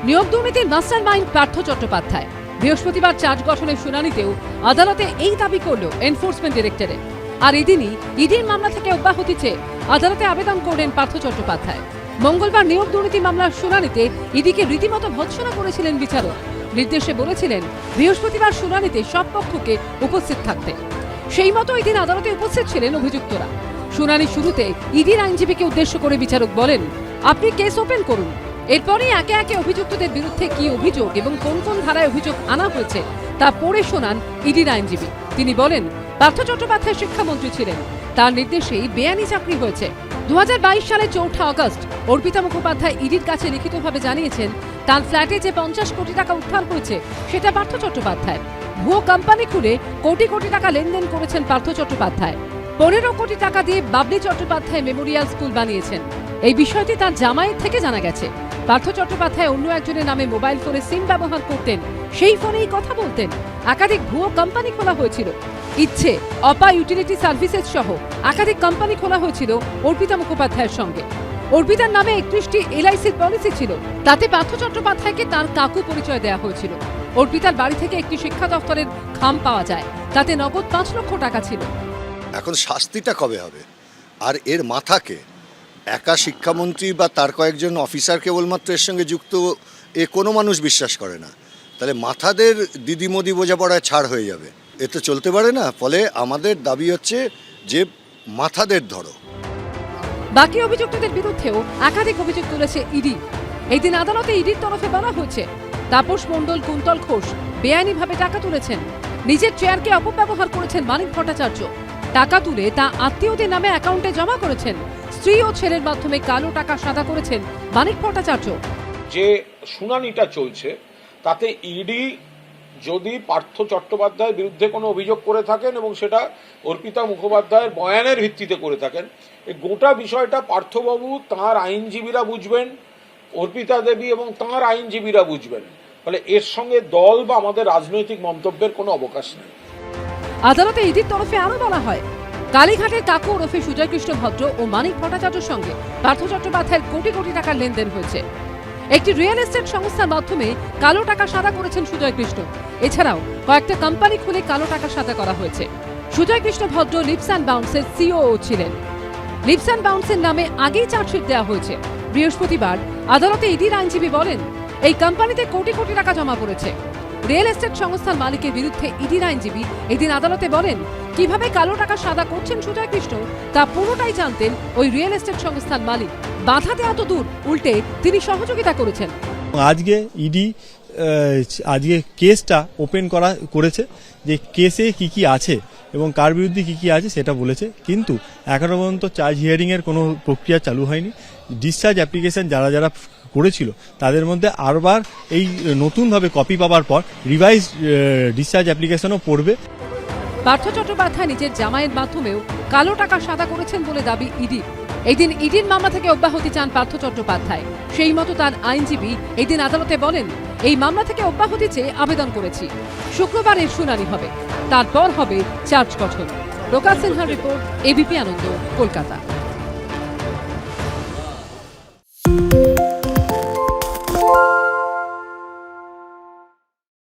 নিয়োগ দুর্নীতির মাস্টারমাইন্ড পার্থ চট্টোপাধ্যায়। বৃহস্পতিবার চার্জ গঠনের শুনানিতেও আদালতে এই দাবি করল এনফোর্সমেন্ট ডিরেক্টরেট। আর এদিনই ইডির মামলা থেকে অব্যাহতি চেয়ে আদালতে আবেদন করলেন পার্থ চট্টোপাধ্যায়। মঙ্গলবার নিয়োগ দুর্নীতি মামলার শুনানিতে ইডিকে রীতিমতো ভৎসনা করেছিলেন বিচারক। নির্দেশে বলেছিলেন বৃহস্পতিবার শুনানিতে সব পক্ষকে উপস্থিত থাকতে। সেই মতো এদিন আদালতে উপস্থিত ছিলেন অভিযুক্তরা। শুনানি শুরুতে ইডির আইনজীবীকে উদ্দেশ্য করে বিচারক বলেন, আপনি কেস ওপেন করুন। এরপরই একে একে অভিযুক্তদের বিরুদ্ধে কি অভিযোগ এবং কোন কোন ধারায় অভিযোগ আনা হয়েছে তা পড়ে শোনান ইডির আইনজীবী। তিনি বলেন, পার্থ চট্টোপাধ্যায় শিক্ষামন্ত্রী ছিলেন, তার নির্দেশেই বেআইনি চাকরি হয়েছে। 2022 সালের 4 আগস্ট অর্পিতা মুখোপাধ্যায় ইডির কাছে লিখিতভাবে জানিয়েছেন, তার ফ্ল্যাটে যে 50 কোটি টাকা উদ্ধার হয়েছে সেটা পার্থ চট্টোপাধ্যায়। ভুয়ো কোম্পানি খুলে কোটি কোটি টাকা লেনদেন করেছেন পার্থ চট্টোপাধ্যায়। 15 কোটি টাকা দিয়ে বাবলি চট্টোপাধ্যায় মেমোরিয়াল স্কুল বানিয়েছেন। এই বিষয়টি তার জামাইয়ের থেকে জানা গেছে। পার্থ চট্টোপাধ্যায় অন্য একজনের নামে মোবাইল ফোনে সিম ব্যবহার করতেন, সেই ফোনেই কথা বলতেন। একাধিক ভুয়ো কোম্পানি খোলা হয়েছিল। ইচ্ছে, অপা ইউটিলিটি সার্ভিসেস সহ একাধিক কোম্পানি খোলা হয়েছিল অর্পিতা মুখোপাধ্যায়ের সঙ্গে। অর্পিতার নামে 31টি এলআইসির পলিসি ছিল, তাতে পার্থ চট্টোপাধ্যায়কে তার কাকু পরিচয় দেওয়া হয়েছিল। অর্পিতার বাড়ি থেকে একটি শিক্ষা দপ্তরের খাম পাওয়া যায়, তাতে নগদ 5 লক্ষ টাকা ছিল। এখন শাস্তিটা কবে হবে? আর এর মাথাকে একা শিক্ষামন্ত্রী বা তার কয়েকজন অফিসার কেবলমাত্র এর সঙ্গে যুক্ত এ কোনো মানুষ বিশ্বাস করে না। তাহলে মাথাদের দিদিমদি বোঝাপড়ায় ছাড় হয়ে যাবে, এ তো চলতে পারে না। ফলে আমাদের দাবি হচ্ছে যে মাথাদের ধরো। বাকি অভিযুক্তদের বিরুদ্ধেও একাধিক অভিযোগ তুলেছে ইডি। এই দিন আদালতে ইডির তরফে বলা হয়েছে, তাপস মণ্ডল, কুন্তল ঘোষ বেআইনিভাবে টাকা তুলেছেন। নিজের চেয়ারকে অপব্যবহার করেছেন মানিক ভট্টাচার্য। টাকা তুলে তা আত্মীয়দের নামে অ্যাকাউন্টে জমা করেছেন। স্ত্রী ও ছেলের মাধ্যমে কালো টাকা সাদা করেছেন মানিক ভট্টাচার্য। যে শুনানিটা চলছে তাতে ইডি যদি পার্থ চট্টোপাধ্যায়ের বিরুদ্ধে কোনো অভিযোগ করে থাকেন এবং সেটা অর্পিতা মুখোপাধ্যায়ের বয়ানের ভিত্তিতে করে থাকেন, এই গোটা বিষয়টা পার্থবাবু তাঁর আইনজীবীরা বুঝবেন, অর্পিতা দেবী এবং তাঁর আইনজীবীরা বুঝবেন। ফলে এর সঙ্গে দল বা আমাদের রাজনৈতিক মন্তব্যের কোনো অবকাশ নেই। আদালতে ইডির তরফে আরো বলা হয়, কালীঘাটের কাকু ওরফে সুজয় কৃষ্ণ ভদ্র ও মানিক ভট্টাচার্যের সঙ্গে পার্থ চট্টোপাধ্যায়ের কোটি কোটি টাকার লেনদেন হয়েছে। একটি রিয়েল এস্টেট সংস্থার মাধ্যমে কালো টাকা সাদা করেছেন সুজয় কৃষ্ণ। এছাড়াও কয়েকটা কোম্পানি খুলে কালো টাকা সাদা করা হয়েছে। সুজয় কৃষ্ণ ভদ্র লিপস অ্যান্ড বাউন্সের সিওও ছিলেন। লিপস অ্যান্ড বাউন্সের নামে আগেই চার্জশিট দেওয়া হয়েছে। বৃহস্পতিবার আদালতে ইডির আইনজীবী বলেন, এই কোম্পানিতে কোটি কোটি টাকা জমা পড়েছে। রিয়েল এস্টেট সংস্থার মালিকের বিরুদ্ধে ইডির আইনজীবী এদিন আদালতে বলেন, কিভাবে কালো টাকা সাদা করছেন সুজয় কৃষ্ণ তা পুরোটাই জানতেন ওই রিয়েল এস্টেট সংস্থার মালিক। বাধা দেওয়া তো দূর, উল্টে তিনি সহযোগিতা করেছেন। আজকে ইডি আজকে কেসটা ওপেন করেছে, যে কেসে কি কি আছে এবং কার বিরুদ্ধে কি কি আছে সেটা বলেছে। কিন্তু এখনো পর্যন্ত চার্জ হিয়ারিংয়ের কোনো প্রক্রিয়া চালু হয়নি। ডিসচার্জ অ্যাপ্লিকেশন যারা যারা করেছিল তাদের মধ্যে আরবার এই নতুনভাবে কপি পাওয়ার পর রিভাইজ ডিসচার্জ অ্যাপ্লিকেশনও পড়বে। পার্থ চট্টোপাধ্যায় নিজের জামাইয়ের মাধ্যমেও কালো টাকা সাদা করেছেন বলে দাবি ইডি। এদিন ইডির মামলা থেকে অব্যাহতি চান পার্থ চট্টোপাধ্যায়। সেই মতো তার আইনজীবী এদিন আদালতে বলেন, এই মামলা থেকে অব্যাহতি চেয়ে আবেদন করেছি। শুক্রবার এর শুনানি হবে, তারপর হবে চার্জ গঠন। প্রকাশ সিনহার রিপোর্ট, এবিপি আনন্দ, কলকাতা।